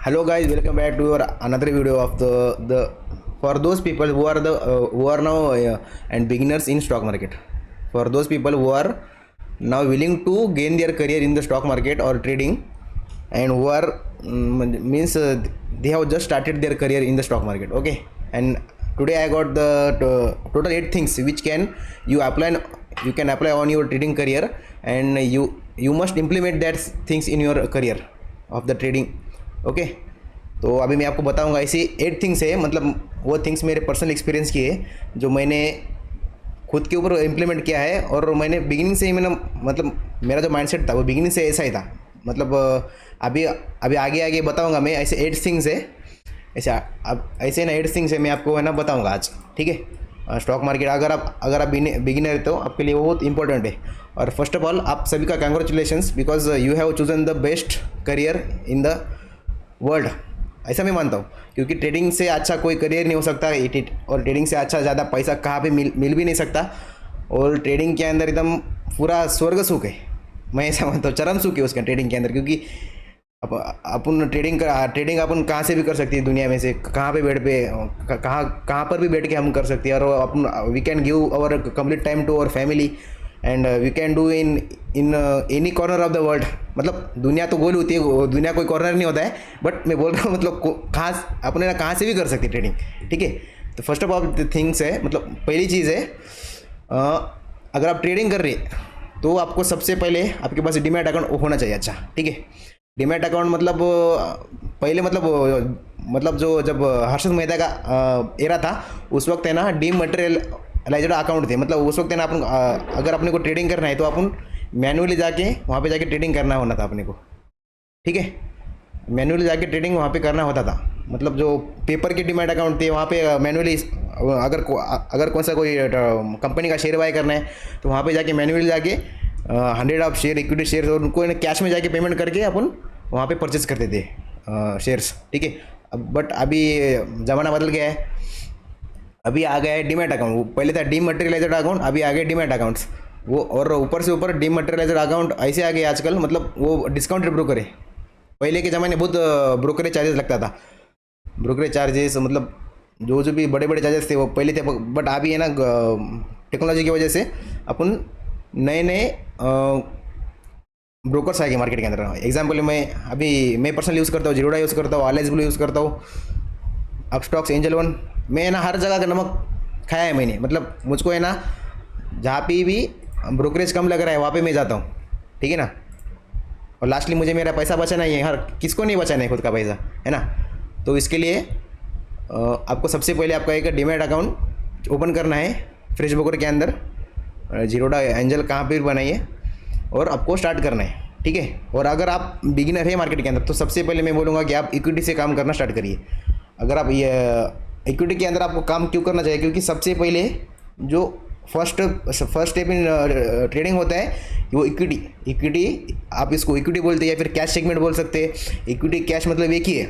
Hello guys, welcome back to your another video of the for those people who are now and beginners in stock market. For those people who are now willing to gain their career in the stock market or trading, and who are means they have just started their career in the stock market. Okay, and today I got the total 8 things which you can apply on your trading career, and you must implement that things in your career of the trading. Okay, तो अभी मैं आपको बताऊंगा ऐसी 8 things है, मतलब वो things मेरे पर्सनल एक्सपीरियंस की है जो मैंने खुद के ऊपर इम्प्लीमेंट किया है। और मैंने बिगिनिंग से ही मतलब मेरा जो माइंडसेट था वो बिगिनिंग से ऐसा ही था। मतलब अभी अभी आगे आगे बताऊंगा मैं। ऐसे 8 थिंग्स है, अब ऐसे ना 8 थिंग्स है मैं आपको है ना बताऊंगा आज। ठीक है, स्टॉक मार्केट अगर आप बिगिनर तो आपके लिए वो बहुत इंपॉर्टेंट है। और फर्स्ट ऑफ ऑल आप सभी का congratulations, because you have chosen the best career in the world, ऐसा मैं मानता हूँ। क्योंकि ट्रेडिंग से अच्छा कोई करियर नहीं हो सकता, और ट्रेडिंग से अच्छा ज़्यादा पैसा कहाँ पे मिल भी नहीं सकता। और ट्रेडिंग के अंदर एकदम पूरा स्वर्ग सुख है, मैं ऐसा मानता हूँ, चरम सुख है उसका ट्रेडिंग के अंदर। क्योंकि अपन ट्रेडिंग अपन कहाँ से भी कर सकती है दुनिया में से, कहाँ पे कहाँ पर भी बैठ के हम कर सकते हैं। और अपन we can give our complete time to our family, and we can do in any corner of the world. मतलब दुनिया तो गोल होती है, दुनिया कोई कॉर्नर नहीं होता है, बट मैं बोल रहा हूँ मतलब कहाँ अपने ना कहाँ से भी कर सकती है ट्रेडिंग। ठीक है, तो फर्स्ट ऑफ ऑल थिंग्स है, मतलब पहली चीज़ है, अगर आप ट्रेडिंग कर रहे हैं तो आपको सबसे पहले आपके पास डीमैट अकाउंट होना चाहिए। अच्छा, ठीक है, डीमैट अकाउंट मतलब पहले मतलब जो जब हर्षद मेहता का एरा था उस वक्त है ना डीमटेरियलाइज्ड अकाउंट थे। मतलब उस वक्त है ना अपन अगर अपने को ट्रेडिंग करना है तो अपन मैनुअली जाके वहाँ पे जाके ट्रेडिंग करना होना था अपने को। ठीक है, मैनुअली जाके ट्रेडिंग वहाँ पे करना होता था। मतलब जो पेपर के डीमैट अकाउंट थे वहाँ पे मैनुअली अगर कौन सा कोई कंपनी का शेयर बाय करना है तो वहाँ पे जाके मैनुअली जाके 100 ऑफ शेयर इक्विटी शेयर और उनको कैश में जाके पेमेंट करके अपन वहाँ पे परचेज करते थे शेयर्स। ठीक है, बट अभी ज़माना बदल गया है, अभी आ गया है डीमैट अकाउंट। पहले था डीमटेरियलाइज्ड अकाउंट, अभी आ गए डीमैट अकाउंट्स वो। और ऊपर से ऊपर डीमटेरियलाइज्ड अकाउंट ऐसे आ गए आजकल, मतलब वो डिस्काउंटेड ब्रोकर है। पहले के ज़माने बहुत ब्रोकरेज चार्जेस लगता था, ब्रोकरेज चार्जेस मतलब जो भी बड़े बड़े चार्जेस थे वो पहले थे। बट अभी है ना टेक्नोलॉजी की वजह से अपन नए ब्रोकर्स आ गए मार्केट के अंदर। एग्जाम्पल मैं पर्सनली यूज़ करता हूँ, जीरोडा यूज़ करता हूँ, एलआईसी ब्लू यूज़ करता हूँ, अपस्टॉक्स, एंजल वन। मैं ना हर जगह का नमक खाया है मैंने। मतलब मुझको है ना जहाँ पे भी ब्रोकरेज कम लग रहा है वहाँ पे मैं जाता हूँ। ठीक है ना, और लास्टली मुझे मेरा पैसा बचाना ही है, हर किसको नहीं बचाना है खुद का पैसा, है ना। तो इसके लिए आपको सबसे पहले आपका एक डीमैट अकाउंट ओपन करना है फ्रेश ब्रोकर के अंदर। जीरोडा एंजल कहाँ पर भी बनाइए और आपको स्टार्ट करना है। ठीक है, और अगर आप बिगिनर है मार्केट के अंदर तो सबसे पहले मैं बोलूँगा कि आप इक्विटी से काम करना स्टार्ट करिए। अगर आप ये इक्विटी के अंदर आपको काम क्यों करना चाहिए, क्योंकि सबसे पहले जो फर्स्ट स्टेप इन ट्रेडिंग होता है वो इक्विटी आप इसको इक्विटी बोलते हैं या फिर कैश सेगमेंट बोल सकते हैं। इक्विटी कैश मतलब एक ही है।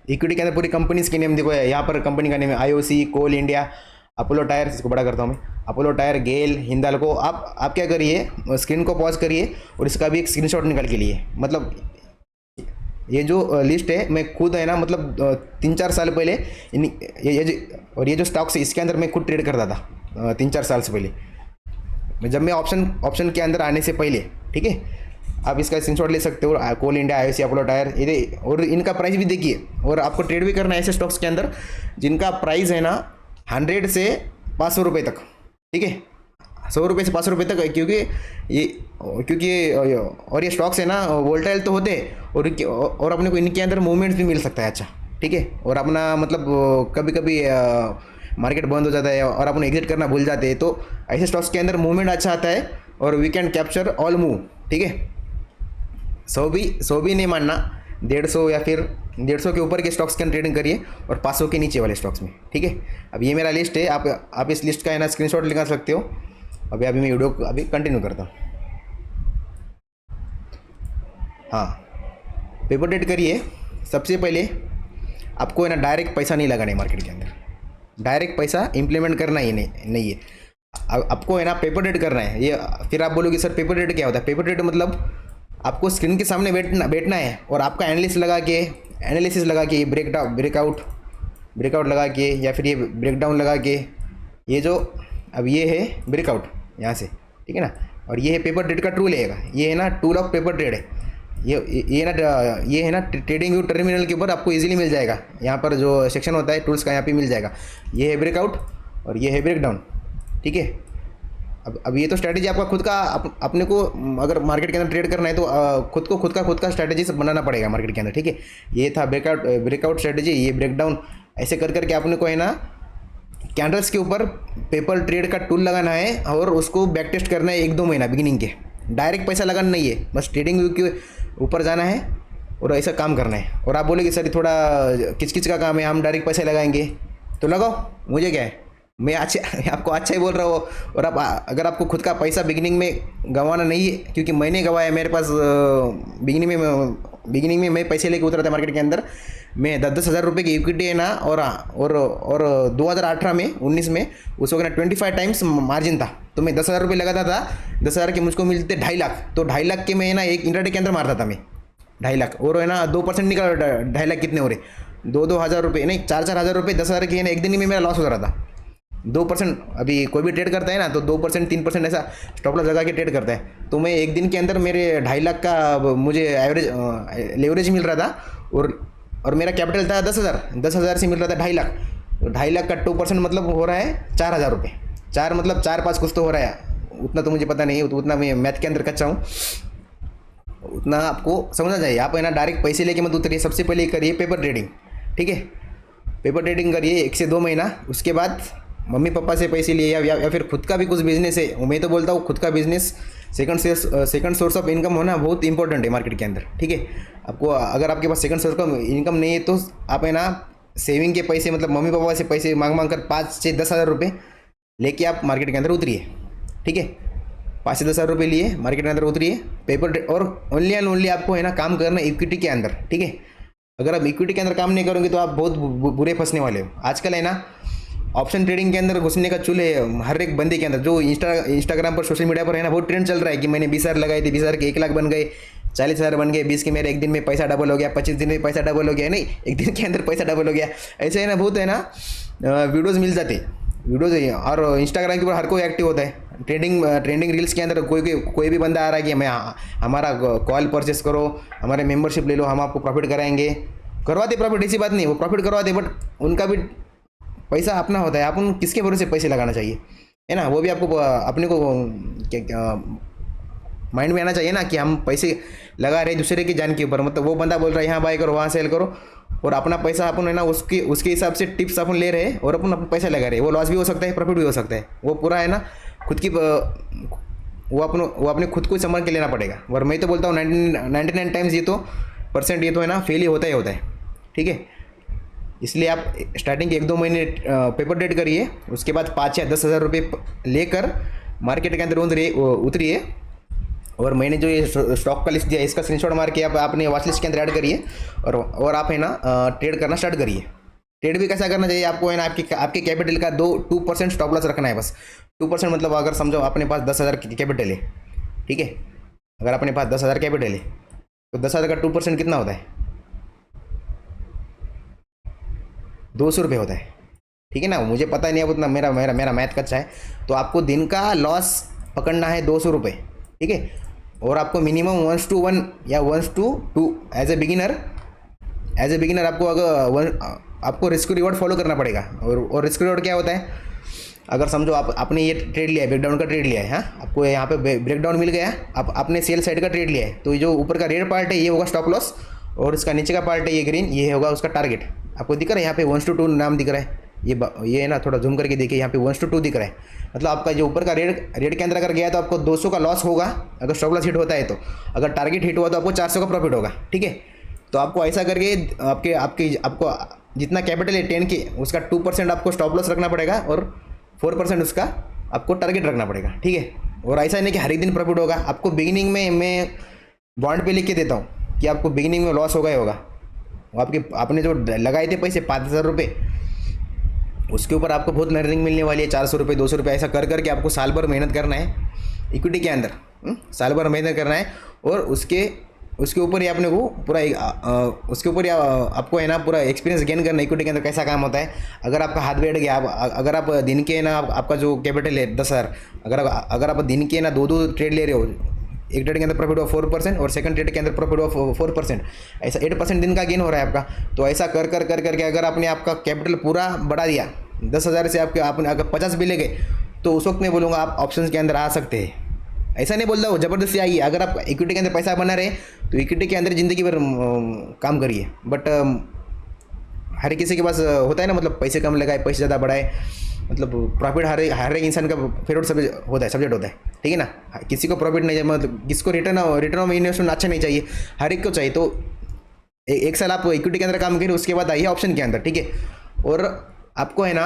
इक्विटी के अंदर पूरी कंपनीज के नेम देखो, यहाँ पर कंपनी का नेम है आईओसी, कोल इंडिया, अपोलो टायर, इसको बड़ा करता हूँ मैं, अपोलो टायर, गेल, हिंदाल्को। आप क्या करिए, स्क्रीन को पॉज करिए और इसका भी एक स्क्रीनशॉट निकाल के लिए। मतलब ये जो लिस्ट है मैं खुद है ना, मतलब 3-4 साल पहले ये जो स्टॉक्स है इसके अंदर मैं खुद ट्रेड करता था 3-4 साल से पहले, जब मैं ऑप्शन के अंदर आने से पहले। ठीक है, आप इसका स्क्रीनशॉट ले सकते हो, कोल इंडिया, आईओसी, अपोलो टायर, ये और इनका प्राइस भी देखिए। और आपको ट्रेड भी करना है ऐसे स्टॉक्स के अंदर जिनका प्राइस है ना 100 से 500 रुपये तक। ठीक है, 100 रुपये से 500 रुपये तक है, क्योंकि और ये स्टॉक्स है ना वोल्टाइल तो होते हैं, और अपने को इनके अंदर मूवमेंट्स भी मिल सकता है। अच्छा, ठीक है, और अपना मतलब कभी कभी मार्केट बंद हो जाता है और अपन एग्जिट करना भूल जाते हैं, तो ऐसे स्टॉक्स के अंदर मूवमेंट अच्छा आता है और we can capture all move. ठीक है, 100 भी नहीं मानना, 150 या फिर 150 के ऊपर के स्टॉक्स के ट्रेडिंग करिए और 500 के नीचे वाले स्टॉक्स में। ठीक है, अब ये मेरा लिस्ट है, आप इस लिस्ट का है ना स्क्रीनशॉट निकाल सकते हो। अभी मैं वीडियो अभी कंटिन्यू करता हूँ। हाँ, पेपर ट्रेड करिए। सबसे पहले आपको है ना डायरेक्ट पैसा नहीं लगाना है मार्केट के अंदर, डायरेक्ट पैसा इम्प्लीमेंट करना ही नहीं है। आपको है ना पेपर ट्रेड करना है। ये फिर आप बोलोगे सर पेपर ट्रेड क्या होता है। पेपर ट्रेड मतलब आपको स्क्रीन के सामने बैठना है और आपका एनालिस्ट लगा के एनालिसिस लगा के, ब्रेकआउट लगा के, या फिर ये ब्रेकडाउन लगा के, ये जो अब ये है ब्रेकआउट यहाँ से, ठीक है ना, और ये है पेपर ट्रेड का टूल है, ये है ना टूल ऑफ पेपर ट्रेड है, ये है ना ट्रेडिंग व्यू टर्मिनल के ऊपर आपको इजीली मिल जाएगा। यहाँ पर जो सेक्शन होता है टूल्स का यहाँ पे मिल जाएगा। ये है ब्रेकआउट और ये है ब्रेकडाउन, ठीक है। अब ये तो स्ट्रैटेजी आपका खुद का, अपने को अगर मार्केट के अंदर ट्रेड करना है तो खुद का स्ट्रैटेजी से बनाना पड़ेगा मार्केट के अंदर, ठीक है। ये था ब्रेकआउट स्ट्रैटेजी, ये ब्रेकडाउन, ऐसे कर करके अपने को है ना कैंडल्स के ऊपर पेपर ट्रेड का टूल लगाना है और उसको बैक टेस्ट करना है 1-2 महीना बिगिनिंग के। डायरेक्ट पैसा लगाना नहीं है, बस ट्रेडिंग व्यू के ऊपर जाना है और ऐसा काम करना है। और आप बोलेंगे सर थोड़ा किच का काम है, हम डायरेक्ट पैसे लगाएंगे, तो लगाओ, मुझे क्या है, मैं आपको अच्छा ही बोल रहा हूँ। और आप अगर आपको खुद का पैसा बिगिनिंग में गंवाना नहीं है, क्योंकि मैंने गंवाया, मेरे पास बिगिनिंग में मैं पैसे लेके उतरा था मार्केट के अंदर, मैं 10-10 हज़ार रुपये की इक्विटी है ना, और 2018 में 19 में उस वक्त ना 25 टाइम्स मार्जिन था, तो मैं 10 हज़ार रुपये लगाता था, 10 हज़ार के मुझको मिलते 2.5 लाख, तो 2.5 लाख के मैं ना एक इंट्राडे के अंदर मारता था मैं 2.5 लाख, और है ना 2% निकला, 2.5 लाख कितने हो रहे, 2-2 हज़ार रुपये नहीं, 4-4 हज़ार रुपये 10 हज़ार के है ना, एक दिन में मेरा लॉस हो रहा था। 2%, अभी कोई भी ट्रेड करता है ना तो 2% 3% ऐसा स्टॉप लॉस लगा के ट्रेड करता है, तो मैं एक दिन के अंदर मेरे 2.5 लाख का मुझे एवरेज लेवरेज मिल रहा था, और मेरा कैपिटल था 10 हज़ार से मिल रहा था 2.5 लाख, तो 2.5 लाख का 2% मतलब हो रहा है 4,000 रुपये, 4 मतलब 4-5 कुछ तो हो रहा है, उतना तो मुझे पता नहीं है, तो उतना मैं मैथ के अंदर कच्चा हूँ, उतना आपको समझना चाहिए। आप है ना डायरेक्ट पैसे लेके मत उतरिए, सबसे पहले करिए पेपर ट्रेडिंग, ठीक है, पेपर ट्रेडिंग करिए 1 से 2 महीना, उसके बाद मम्मी पापा से पैसे लिए या फिर खुद का भी कुछ बिजनेस है, मैं तो बोलता हूँ खुद का business second source of income होना बहुत इंपॉर्टेंट है मार्केट के अंदर, ठीक है। आपको अगर आपके पास सेकंड सोर्स ऑफ इनकम नहीं है तो आप है ना सेविंग के पैसे, मतलब मम्मी पापा से पैसे मांग कर 5 से 10 हज़ार रुपये लेके आप मार्केट के अंदर उतरिए, ठीक है। 5 से 10 हज़ार रुपये लिए मार्केट के अंदर उतरिए पेपर, और ओनली एंड ओनली आपको है ना काम करना इक्विटी के अंदर, ठीक है। अगर आप इक्विटी के अंदर काम नहीं करोगे तो आप बहुत बुरे फंसने वाले हो। आजकल है ना ऑप्शन ट्रेडिंग के अंदर घुसने का चूल है हर एक बंदे के अंदर, जो इंस्टाग्राम पर सोशल मीडिया पर है ना बहुत ट्रेंड चल रहा है कि मैंने 20 हज़ार लगाए थे, 20 हज़ार के 1 लाख बन गए, 40 हज़ार बन गए, 20 के मेरे एक दिन में पैसा डबल हो गया, 25 दिन में पैसा डबल हो गया, नहीं एक दिन के अंदर पैसा डबल हो गया, ऐसे है ना बहुत है ना वीडियोज़ मिल जाते वीडियोज़। और इंस्टाग्राम के ऊपर हर कोई एक्टिव होता है ट्रेंडिंग रील्स के अंदर, कोई भी बंदा आ रहा है कि मैं हमारा कॉल परचेस करो, हमारे मेंबरशिप ले लो, हम आपको प्रॉफिट कराएंगे, करवाते प्रॉफिट, ऐसी बात नहीं, वो प्रॉफिट करवाते, बट उनका भी पैसा अपना होता है, आप उन किसके भरोसे पैसे लगाना चाहिए, है ना। वो भी आपको अपने को क्या माइंड में आना चाहिए ना कि हम पैसे लगा रहे दूसरे की जान के ऊपर, मतलब वो बंदा बोल रहा है यहाँ बाय करो वहाँ सेल करो, और अपना पैसा अपन है ना उसके हिसाब से टिप्स अपन ले रहे हैं और अपन पैसा लगा रहे हैं, वो लॉस भी हो सकता है प्रॉफिट भी हो सकता है, वो पूरा है ना खुद की वो अपने खुद को संभाल के लेना पड़ेगा। और मैं तो बोलता हूँ 99 टाइम्स ये तो है ना फेल ही होता है, ठीक है। इसलिए आप स्टार्टिंग के 1-2 महीने पेपर ट्रेड करिए, उसके बाद 5 या 10 हज़ार रुपये लेकर मार्केट के अंदर उतरिए, और मैंने जो ये स्टॉक का लिस्ट दिया इसका स्क्रीनशॉट मार के आप अपने वॉच लिस्ट के अंदर ऐड करिए, और आप है ना ट्रेड करना स्टार्ट करिए। ट्रेड भी कैसा करना चाहिए आपको है ना, आपके कैपिटल का 2% स्टॉप लॉस रखना है, बस 2%, मतलब अगर समझो अपने पास 10 हज़ार कैपिटल है, ठीक है, अगर अपने पास 10 हज़ार कैपिटल है तो 10 हज़ार का 2% कितना होता है, 200 रुपये होता है, ठीक है ना। मुझे पता नहीं है उतना, मेरा मैथ कच्चा है, तो आपको दिन का लॉस पकड़ना है 200 रुपये, ठीक है। और आपको मिनिमम 1:1 या 1:2 एज ए बिगिनर आपको रिस्क रिवॉर्ड फॉलो करना पड़ेगा। और रिस्क रिवॉर्ड क्या होता है, अगर समझो आपने ये ट्रेड लिया है, ब्रेकडाउन का ट्रेड लिया है, हाँ आपको यहाँ पे ब्रेकडाउन मिल गया, आपने सेल साइड का ट्रेड लिया है, तो जो ऊपर का रेड पार्ट है ये होगा स्टॉप लॉस, और इसका नीचे का पार्ट है ये ग्रीन, ये होगा उसका टारगेट। आपको दिख रहा है यहाँ पे 1:2 नाम दिख रहा है, ये है ना, थोड़ा जूम करके देखिए, यहाँ पे 1:2 दिख रहा है, मतलब आपका जो ऊपर का रेड के अंदर अगर गया तो आपको 200 का लॉस होगा अगर स्टॉप लॉस हिट होता है, तो अगर टारगेट हिट हुआ तो आपको 400 का प्रॉफिट होगा, ठीक है। तो आपको ऐसा करके आपको जितना कैपिटल है 10 के, उसका 2% आपको स्टॉप लॉस रखना पड़ेगा, और 4% उसका आपको टारगेट रखना पड़ेगा, ठीक है। और ऐसा नहीं कि हर एक दिन प्रॉफिट होगा, आपको बिगिनिंग में मैं बॉन्ड पे लिख के देता हूँ कि आपको बिगिनिंग में लॉस होगा ही होगा, आपने जो लगाए थे पैसे 5,000 रुपये, उसके ऊपर आपको बहुत अर्निंग मिलने वाली है, 400 रुपये 200 रुपये, ऐसा कर करके आपको साल भर मेहनत करना है इक्विटी के अंदर, साल भर मेहनत करना है, और उसके उसके ऊपर ही अपने को पूरा उसके ऊपर ही आपको है ना पूरा एक्सपीरियंस गेन करना इक्विटी के अंदर कैसा काम होता है। अगर आपका हाथ बैठ गया, अगर आप दिन के ना आपका जो कैपिटल है 10,000, अगर आप दिन के ना दो ट्रेड ले रहे हो, एक ट्रेड के अंदर प्रॉफिट हुआ 4% और सेकंड ट्रेड के अंदर प्रॉफिट हुआ 4%, ऐसा 8% दिन का गेन हो रहा है आपका। तो ऐसा कर कर कर करके अगर आपने आपका कैपिटल पूरा बढ़ा दिया, 10,000 से आपने अगर 50 भी ले गए, तो उस वक्त मैं बोलूँगा आप ऑप्शंस के अंदर आ सकते हैं। ऐसा नहीं बोल रहा हूँ ज़बरदस्ती आइए, अगर आप इक्विटी के अंदर पैसा बना रहे तो इक्विटी के अंदर ज़िंदगी भर काम करिए। बट हर किसी के पास होता है ना, मतलब पैसे कम लगाए पैसे ज़्यादा बढ़ाए, मतलब प्रॉफिट हर एक इंसान का फेवरेट सब्जेक्ट होता है, ठीक है ना। किसी को प्रॉफिट नहीं चाहिए, मतलब किसको रिटर्न ऑफ इन्वेस्टमेंट अच्छा नहीं चाहिए, हर एक को चाहिए। तो एक साल आप इक्विटी के अंदर काम करिए, उसके बाद आइए ऑप्शन के अंदर, ठीक है। और आपको है ना,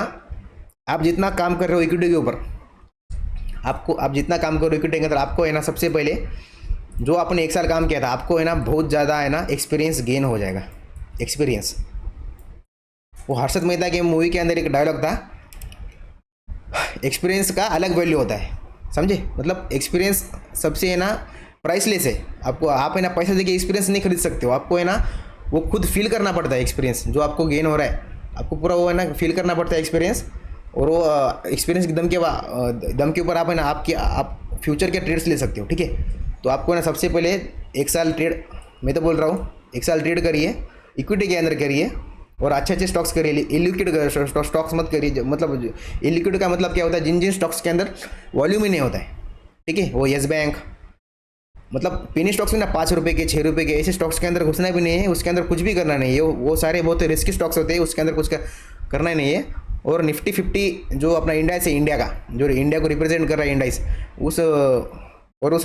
आप जितना काम कर रहे हो इक्विटी के ऊपर, आप जितना काम करो इक्विटी के अंदर, आपको है ना सबसे पहले जो आपने एक साल काम किया था, आपको है ना बहुत ज़्यादा है ना एक्सपीरियंस गेन हो जाएगा। एक्सपीरियंस, वो हर्षद मेहता के मूवी के अंदर एक डायलॉग था, एक्सपीरियंस का अलग वैल्यू होता है, समझे। मतलब एक्सपीरियंस सबसे है ना प्राइसलेस है। आप है ना पैसा देके एक्सपीरियंस नहीं खरीद सकते हो, आपको है ना वो खुद फील करना पड़ता है। एक्सपीरियंस जो आपको गेन हो रहा है, आपको पूरा वो है ना फील करना पड़ता है एक्सपीरियंस। और वो एक्सपीरियंस के दम के ऊपर आप है ना आप फ्यूचर के ट्रेड्स ले सकते हो, ठीक है। तो आपको ना सबसे पहले एक साल ट्रेड, मैं तो बोल रहा हूँ एक साल ट्रेड करिए, इक्विटी के अंदर करिए, और अच्छे स्टॉक्स करिए। इलिक्विड स्टॉक्स मत करिए। मतलब इलिक्विड का मतलब क्या होता है, जिन स्टॉक्स के अंदर वॉल्यूम ही नहीं होता है, ठीक है। वो येस बैंक, मतलब पेनी स्टॉक्स में ना 5 रुपये के 6 रुपये के ऐसे स्टॉक्स के अंदर घुसना भी नहीं है, उसके अंदर कुछ भी करना नहीं है। वो सारे बहुत रिस्की स्टॉक्स होते हैं, उसके अंदर कुछ करना ही नहीं है। और निफ्टी 50 जो अपना इंडेक्स है, इंडिया का जो इंडिया को रिप्रेजेंट कर रहा है इंडेक्स, उस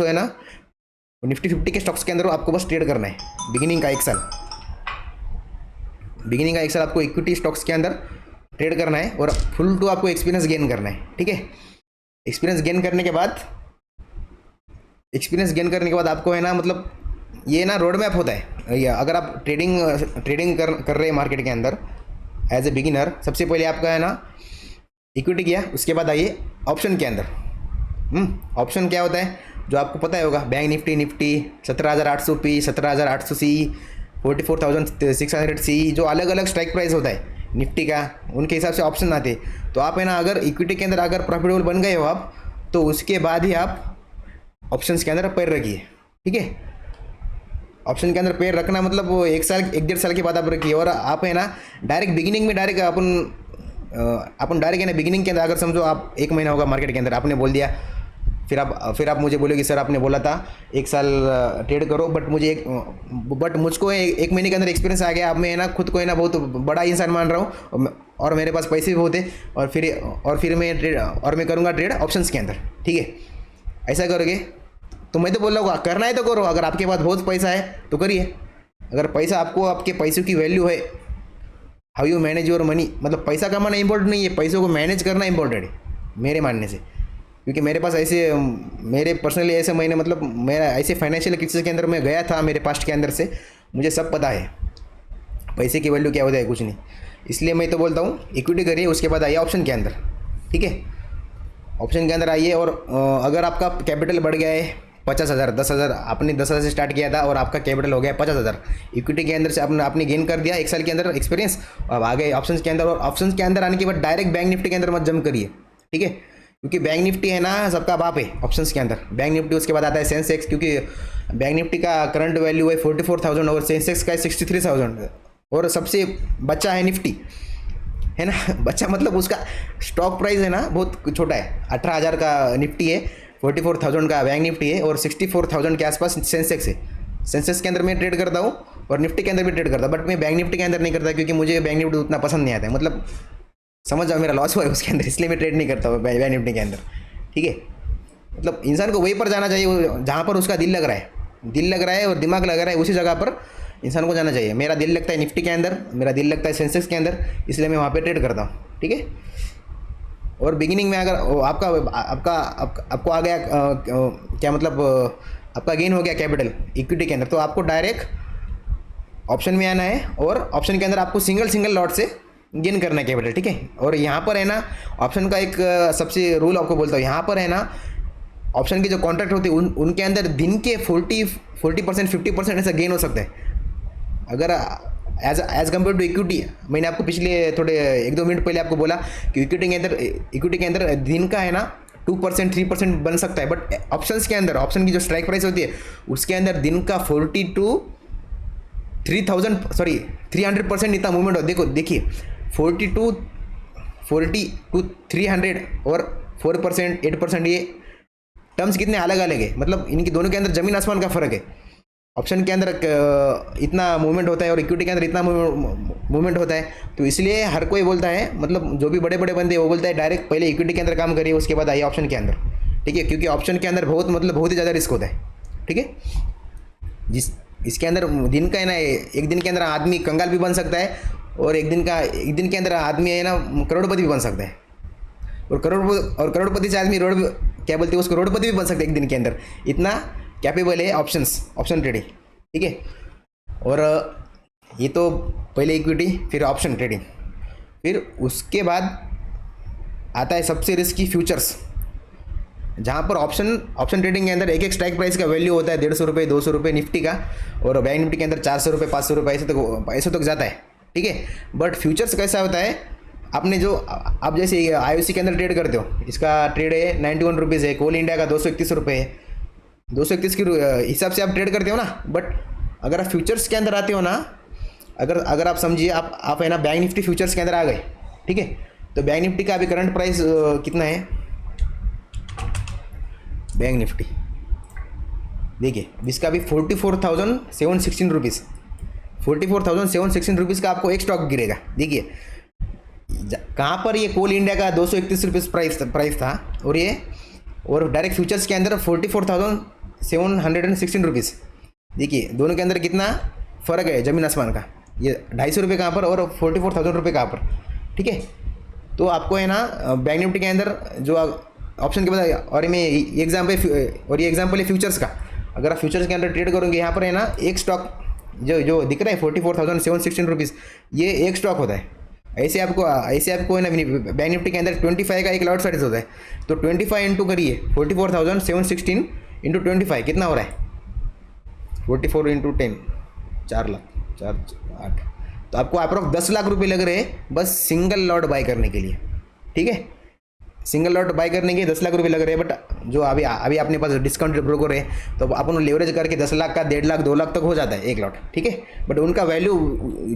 है ना निफ्टी 50 के स्टॉक्स के अंदर आपको बस ट्रेड करना है। बिगिनिंग का एक साल आपको इक्विटी स्टॉक्स के अंदर ट्रेड करना है, और फुल टू आपको एक्सपीरियंस गेन करना है, ठीक है। एक्सपीरियंस गेन करने के बाद आपको है ना, मतलब ये ना रोड मैप होता है। अगर आप ट्रेडिंग कर रहे हैं मार्केट के अंदर एज ए बिगिनर, सबसे पहले आपका है ना इक्विटी किया, उसके बाद आइए ऑप्शन के अंदर। ऑप्शन क्या होता है जो आपको पता ही होगा, बैंक निफ्टी 17,800 पी, 17,800 सी, 44,600 सी, जो अलग अलग स्ट्राइक प्राइस होता है निफ्टी का, उनके हिसाब से ऑप्शन आते हैं। तो आप है ना अगर इक्विटी के अंदर अगर प्रॉफिटेबल बन गए हो आप, तो उसके बाद ही आप ऑप्शंस के अंदर पैर रखिए, ठीक है। ऑप्शन के अंदर पैर रखना मतलब वो 1 साल के बाद आप रखिए। और आप है ना डायरेक्ट बिगिनिंग में अपन डायरेक्ट है ना बिगिनिंग के अंदर, अगर समझो आप 1 महीना होगा मार्केट के अंदर, आपने बोल दिया, फिर आप मुझे बोलोगे सर आपने बोला था 1 साल ट्रेड करो, बट मुझको 1 महीने के अंदर एक्सपीरियंस आ गया। अब मैं है ना खुद को है ना बहुत बड़ा इंसान मान रहा हूँ, और मेरे पास पैसे भी बहुत है, और फिर मैं करूँगा ट्रेड ऑप्शंस के अंदर, ठीक है। ऐसा करोगे तो मैं तो बोल रहा हूँ करना है तो करो। अगर आपके पास बहुत पैसा है तो करिए। अगर पैसा आपके पैसों की वैल्यू है, how you manage your money, मतलब पैसा कमाना इंपॉर्टेंट नहीं है, पैसों को मैनेज करना इंपॉर्टेंट है मेरे मानने से। क्योंकि मेरे पास मेरे पर्सनली ऐसे महीने, मतलब मेरा ऐसे फाइनेंशियल क्राइसिस के अंदर मैं गया था मेरे पास्ट के अंदर से, मुझे सब पता है पैसे की वैल्यू क्या होता है, कुछ नहीं। इसलिए मैं तो बोलता हूँ इक्विटी करिए, उसके बाद आइए ऑप्शन के अंदर, ठीक है। ऑप्शन के अंदर आइए, और अगर आपका कैपिटल बढ़ गया है 50,000, 10,000, आपने 10,000 से स्टार्ट किया था और आपका कैपिटल हो गया 50,000, इक्विटी के अंदर से आपने गेन कर दिया 1 साल के अंदर एक्सपीरियंस। अब आ गए ऑप्शंस के अंदर, और ऑप्शंस के अंदर आने के बाद डायरेक्ट बैंक निफ्टी के अंदर मत जंप करिए, ठीक है। क्योंकि बैंक निफ्टी है ना सबका बाप है ऑप्शंस के अंदर। बैंक निफ्टी, उसके बाद आता है सेंसेक्स, क्योंकि बैंक निफ्टी का करंट वैल्यू है 44,000 और सेंसेक्स का है 63,000, और सबसे बच्चा है निफ्टी, है ना। बच्चा मतलब उसका स्टॉक प्राइस है ना बहुत छोटा है, 18,000 का निफ्टी है, 44,000 का बैंक निफ्टी है, और 64,000 के आसपास सेंसेक्स है। सेंसेक्स के अंदर मैं ट्रेड करता हूँ, और निफ्टी के अंदर भी ट्रेड करता हूँ, बट मैं बैंक निफ्टी के अंदर नहीं करता, क्योंकि मुझे बैंक निफ्टी उतना पसंद नहीं आता है। मतलब समझ जाओ मेरा लॉस हुआ है उसके अंदर, इसलिए मैं ट्रेड नहीं करता हूँ बैंक निफ्टी के अंदर, ठीक है। मतलब इंसान को वहीं पर जाना चाहिए जहाँ पर उसका दिल लग रहा है और दिमाग लग रहा है, उसी जगह पर इंसान को जाना चाहिए। मेरा दिल लगता है निफ्टी के अंदर, मेरा दिल लगता है सेंसेक्स के अंदर, इसलिए मैं वहाँ पे ट्रेड करता हूँ, ठीक है। और बिगिनिंग में अगर आपको आ गया क्या मतलब आपका गेन हो गया कैपिटल इक्विटी के अंदर, तो आपको डायरेक्ट ऑप्शन में आना है, और ऑप्शन के अंदर आपको सिंगल लॉट से गेन करना है कैपिटल, ठीक है। और यहाँ पर है ना ऑप्शन का एक सबसे रूल आपको बोलता हूँ, यहाँ पर है ना ऑप्शन के जो कॉन्ट्रैक्ट होते हैं उनके अंदर दिन के 40% 50% ऐसा गेन हो सकता है। अगर एज कम्पेयर टू इक्विटी, मैंने आपको पिछले थोड़े 1-2 मिनट पहले आपको बोला कि इक्विटी के अंदर दिन का है ना 2% 3% बन सकता है, बट ऑप्शंस के अंदर, ऑप्शन की जो स्ट्राइक प्राइस होती है उसके अंदर दिन का 300% इतना मूवमेंट हो। देखिए 40 टू 300 और 4% 8%, ये टर्म्स कितने अलग अलग है, मतलब इनकी दोनों के अंदर ज़मीन आसमान का फ़र्क है। ऑप्शन के अंदर इतना मूवमेंट होता है और इक्विटी के अंदर इतना मूवमेंट होता है, तो इसलिए हर कोई बोलता है, मतलब जो भी बड़े बड़े बंदे वो बोलता है डायरेक्ट पहले इक्विटी के अंदर काम करिए, उसके बाद आइए ऑप्शन के अंदर, ठीक है। क्योंकि ऑप्शन के अंदर बहुत ही ज़्यादा रिस्क होता है, ठीक है। इसके अंदर दिन का है ना, एक दिन के अंदर आदमी कंगाल भी बन सकता है, और एक दिन के अंदर आदमी है ना करोड़पति भी बन सकता है, और करोड़पति से आदमी क्या बोलते हैं उसको, रोडपति भी बन सकते हैं एक दिन के अंदर। इतना कैपेबल है ऑप्शन ट्रेडिंग, ठीक है। और ये तो पहले इक्विटी, फिर ऑप्शन ट्रेडिंग, फिर उसके बाद आता है सबसे रिस्की फ्यूचर्स, जहाँ पर ऑप्शन ट्रेडिंग के अंदर एक स्ट्राइक प्राइस का वैल्यू होता है 150 रुपये 200 रुपये निफ्टी का, और बैंक निफ्टी के अंदर 400 रुपये 500 रुपये ऐसे तक जाता है, ठीक है। बट फ्यूचर्स कैसा होता है, आपने जो आप जैसे IOC के अंदर ट्रेड करते हो, इसका ट्रेड है 91 रुपीज़ है, कोल इंडिया का 231 रुपये है, 231 के हिसाब से आप ट्रेड करते हो ना। बट अगर आप फ्यूचर्स के अंदर आते हो ना, अगर आप समझिए आप है ना बैंक निफ्टी फ्यूचर्स के अंदर आ गए, ठीक है, तो बैंक निफ्टी का अभी करंट प्राइस कितना है, बैंक निफ्टी देखिए इसका अभी 44,716 रुपीज़, 44,716 रुपीज़ का आपको एक स्टॉक गिरेगा। देखिए कहाँ पर ये कोल इंडिया का 231 रुपीज़ प्राइस था, और डायरेक्ट फ्यूचर्स के अंदर 44,716 रुपीज़। देखिए दोनों के अंदर कितना फ़र्क है, ज़मीन आसमान का। ये 250 रुपये कहाँ पर और 44,000 रुपये कहाँ पर, ठीक है। तो आपको है ना बैंक निफ्टी के अंदर जो ऑप्शन के बाद, और ये एग्जाम्पल है फ्यूचर्स का। अगर आप फ्यूचर्स के अंदर ट्रेड करोगे, यहाँ पर है ना एक स्टॉक जो दिख रहा है 44,716 रुपीज़, ये एक स्टॉक होता है। ऐसे आपको है ना बैंक निफ्टी के अंदर 25 का एक लॉट साइज होता है, तो 25 इंटू करिए 44,716 इंटू 25 कितना हो रहा है, 44 इंटू 10 4 लाख 8, तो आपको अप्रॉक्स 10 लाख रुपए लग रहे हैं बस सिंगल लॉट बाय करने के लिए, ठीक है। सिंगल लॉट बाय करने के 10 लाख रुपए लग रहे हैं, बट जो अभी अपने पास डिस्काउंटेड ब्रोकर है, तो अपन लेवरेज करके 10 लाख का 1.5 लाख 2 लाख तक हो जाता है एक लॉट, ठीक है। बट उनका वैल्यू,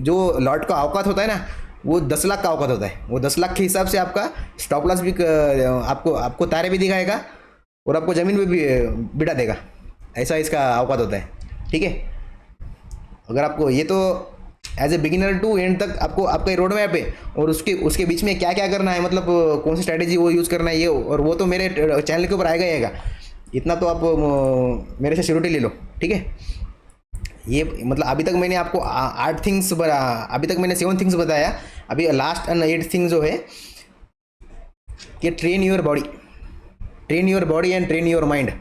जो लॉट का औकात होता है ना, वो 10 लाख का औकात होता है। वो 10 लाख के हिसाब से आपका स्टॉप लॉस भी आपको तारे भी दिखाएगा, और आपको ज़मीन में भी बिठा देगा, ऐसा इसका औकात होता है, ठीक है। अगर आपको ये तो as a beginner to end तक आपका रोड मैप है, और उसके बीच में क्या क्या करना है, मतलब कौन सी स्ट्रैटेजी वो यूज़ करना है, ये और वो तो मेरे चैनल के ऊपर आएगा ही आएगा। इतना तो आप मेरे से श्योरिटी ले लो, ठीक है। ये मतलब अभी तक मैंने आपको 8 थिंग्स अभी तक मैंने 7 थिंग्स बताया, अभी लास्ट एंड 8 थिंग्स जो है कि train your body and train your mind.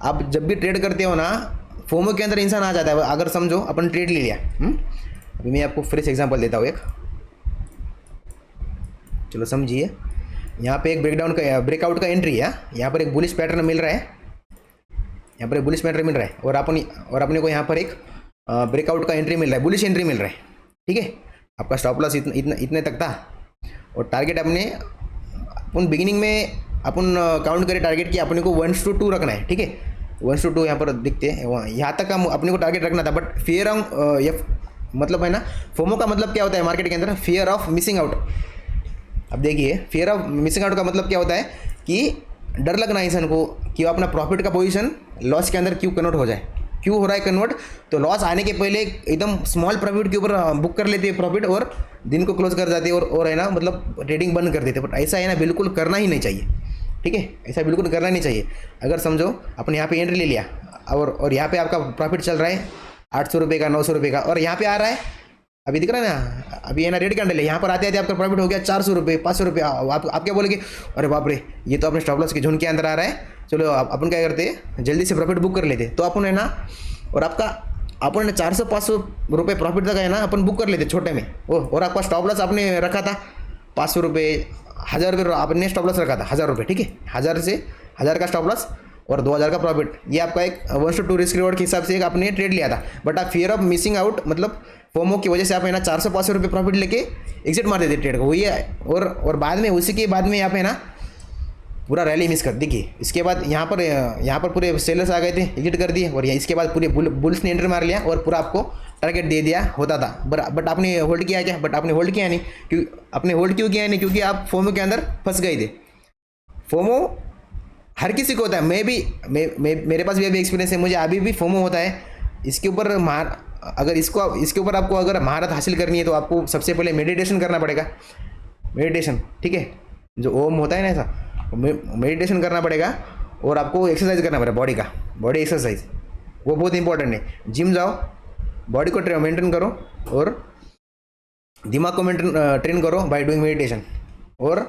आप जब भी ट्रेड करते हो ना, फोमो के अंदर इंसान आ जाता है। अगर समझो अपन ट्रेड ले लिया, अभी मैं आपको फ्रेश एग्जांपल देता हूँ एक, चलो समझिए। यहाँ पे एक ब्रेकआउट का एंट्री है, यहाँ पर एक बुलिश पैटर्न मिल रहा है, और अपने को यहाँ पर एक ब्रेकआउट का एंट्री मिल रहा है, बुलिश एंट्री मिल रहा है, ठीक है। आपका स्टॉप लॉस इतने तक था, और टारगेट अपन बिगिनिंग में अपन काउंट करें टारगेट की अपने को 1-2 रखना है, ठीक है। 1-2 यहाँ पर दिखते हैं, यहाँ तक हम अपने को टारगेट रखना था। बट फियर ऑफ मतलब है ना, फोमो का मतलब क्या होता है मार्केट के अंदर, फियर ऑफ मिसिंग आउट। अब देखिए फियर ऑफ मिसिंग आउट का मतलब क्या होता है कि डर लगना इंसान को कि वो अपना प्रॉफिट का पोजीशन लॉस के अंदर क्यों कन्वर्ट हो जाए, क्यों हो रहा है कन्वर्ट। तो लॉस आने के पहले एकदम स्मॉल प्रॉफिट के ऊपर बुक कर लेते हैं प्रॉफिट, और दिन को क्लोज कर जाते हैं, और है ना मतलब ट्रेडिंग बंद कर देते हैं। बट ऐसा है ना बिल्कुल करना ही नहीं चाहिए, ठीक है। ऐसा बिल्कुल करना नहीं चाहिए। अगर समझो अपन यहाँ पे एंट्री ले लिया, और यहाँ पे आपका प्रॉफिट चल रहा है 800 रुपये का 900 रुपये का, और यहाँ पे आ रहा है, अभी दिख रहा है ना, अभी है ना रेड कैंडल है, यहाँ पर आते आते आपका प्रॉफिट हो गया 400 रुपये 500 रुपये। आप क्या बोलेंगे, अरे बाप रे ये तो अपने स्टॉप लॉस के जोन के अंदर आ रहा है, चलो अपन क्या करते हैं जल्दी से प्रॉफिट बुक कर लेते। तो अपन है ना, और अपन ने 400-500 रुपये प्रॉफिट तक है ना अपन बुक कर लेते छोटे में, और आपका स्टॉप लॉस आपने रखा था 500 रुपये 1000 रुपये, आपने स्टॉप लॉस रखा था 1000 रुपये, ठीक है। 1000 का स्टॉप लॉस, और 2000 का प्रॉफिट, ये आपका एक 1:2 रिस्क रिवॉर्ड के हिसाब से एक आपने ट्रेड लिया था। बट आप फियर ऑफ मिसिंग आउट, मतलब फोमो की वजह से आप है ना 400-500 रुपये प्रॉफिट लेके एग्जिट मार देते ट्रेड को, वही है। और बाद में उसी के बाद में यहाँ पे ना पूरा रैली मिस कर। देखिए इसके बाद यहाँ पर पूरे सेलर्स आ गए थे, एग्जिट कर दिए, और इसके बाद पूरे बुल्स ने एंटर मार लिया और पूरा आपको टारगेट दे दिया होता था। बट आपने होल्ड किया क्या? बट आपने होल्ड किया नहीं। क्यों आपने होल्ड क्यों किया नहीं? क्योंकि आप फोमो के अंदर फंस गए थे। फोमो हर किसी को होता है, मेरे पास भी अभी एक्सपीरियंस है, मुझे अभी भी फोमो होता है। इसके ऊपर अगर इसके ऊपर आपको अगर महारत हासिल करनी है तो आपको सबसे पहले मेडिटेशन करना पड़ेगा। मेडिटेशन, ठीक है, जो ओम होता है ना ऐसा, मेडिटेशन करना पड़ेगा, और आपको एक्सरसाइज करना पड़ेगा, बॉडी एक्सरसाइज, वो बहुत इंपॉर्टेंट है। जिम जाओ, बॉडी को मेंटेन करो और दिमाग को ट्रेन करो बाय डूइंग मेडिटेशन, और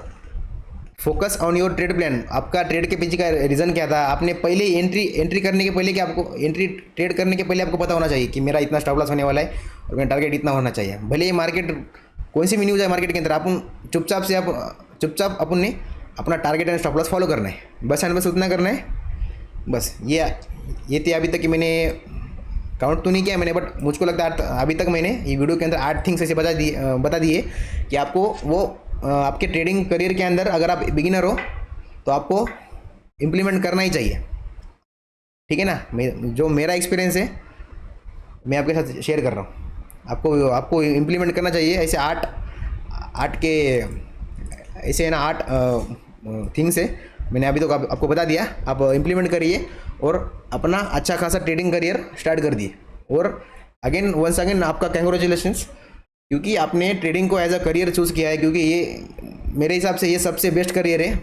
focus on your trade plan. आपका ट्रेड के पीछे का रीज़न क्या था? आपने पहले एंट्री करने के पहले, कि आपको ट्रेड करने के पहले आपको पता होना चाहिए कि मेरा इतना स्टॉप लॉस होने वाला है और मेरा टारगेट इतना होना चाहिए। भले ये मार्केट कोई सी भी न्यूज़ है मार्केट के अंदर, अपन चुपचाप अपन ने अपना target and stop loss follow करना है, बस एंड बस उतना करना है। बस ये थे अभी तक कि मैंने काउंट तो नहीं किया मैंने, बट मुझको लगता है अभी तक मैंने ये वीडियो के अंदर 8 थिंग्स ऐसे बता दिए कि आपको वो आपके ट्रेडिंग करियर के अंदर, अगर आप बिगिनर हो तो आपको इम्प्लीमेंट करना ही चाहिए, ठीक है ना। जो मेरा एक्सपीरियंस है मैं आपके साथ शेयर कर रहा हूँ। आपको इम्प्लीमेंट करना चाहिए ऐसे 8 के ऐसे है ना 8 थिंग्स है, मैंने अभी तो आपको बता दिया। आप इम्प्लीमेंट करिए और अपना अच्छा खासा ट्रेडिंग करियर स्टार्ट कर दिए। और वंस अगेन आपका कंग्रेचुलेशंस, क्योंकि आपने ट्रेडिंग को एज अ करियर चूज़ किया है, क्योंकि ये मेरे हिसाब से ये सबसे बेस्ट करियर है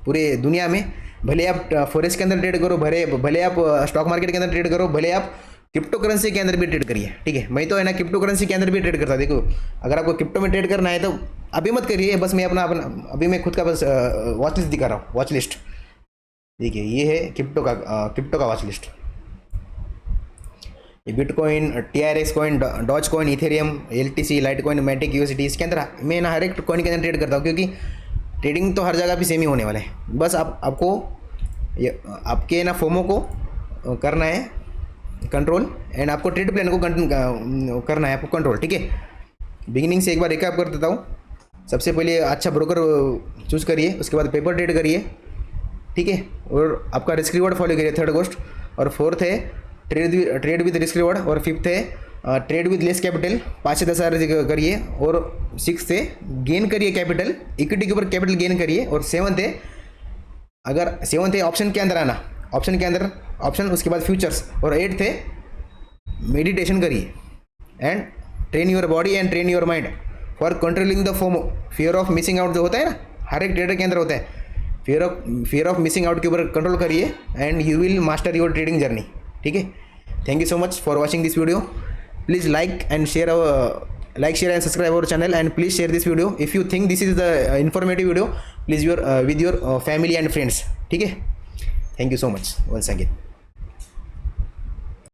पूरे दुनिया में। भले आप फॉरेक्स के अंदर ट्रेड करो, भले आप स्टॉक मार्केट के अंदर ट्रेड करो, भले आप क्रिप्टो करेंसी के अंदर भी ट्रेड करिए, ठीक है। मैं तो है ना क्रिप्टो करेंसी के अंदर भी ट्रेड करता। देखो अगर आपको क्रिप्टो में ट्रेड करना है तो अभी मत करिए, बस मैं अपना अभी मैं खुद का बस वॉच लिस्ट दिखा रहा हूँ, वॉच लिस्ट। देखिए ये है क्रिप्टो का वॉच लिस्ट। ये bitcoin, TRX coin, Dogecoin, Ethereum, LTC, Litecoin, Matic, USDT, इसके अंदर मैं ना हर एक कॉइन के अंदर ट्रेड करता हूँ, क्योंकि ट्रेडिंग तो हर जगह भी सेम ही होने वाला है। बस आपको आपके ना फोमो को करना है कंट्रोल, एंड आपको ट्रेड प्लान को करना है आपको कंट्रोल, ठीक है। बिगिनिंग से एक बार रिकैप कर देता हूँ। सबसे पहले अच्छा ब्रोकर चूज़ करिए, उसके बाद पेपर ट्रेड करिए, ठीक है, और आपका रिस्क रिवॉर्ड फॉलो करिए, 3rd गोस्ट। और 4th है ट्रेड विद रिस्क रिवॉर्ड, और 5th है ट्रेड विद लेस कैपिटल, 5 से 10 हज़ार करिए। और 6th है गेन करिए कैपिटल, इक्विटी के ऊपर कैपिटल गेन करिए। और 7th है ऑप्शन के अंदर आना, ऑप्शन, उसके बाद फ्यूचर्स। और 8th है मेडिटेशन करिए, and train your body and train your mind for controlling the FOMO, fear of missing out जो होता है ना, हर एक ट्रेडर के अंदर होता है। फियर ऑफ मिसिंग आउट के ऊपर कंट्रोल करिए, and you will master your trading journey, ठीक है। Thank you so much for watching this video. Please like and share and subscribe our channel, and please share this video if you think this is the informative video, please with your family and friends, ठीक है। Thank you so much once again.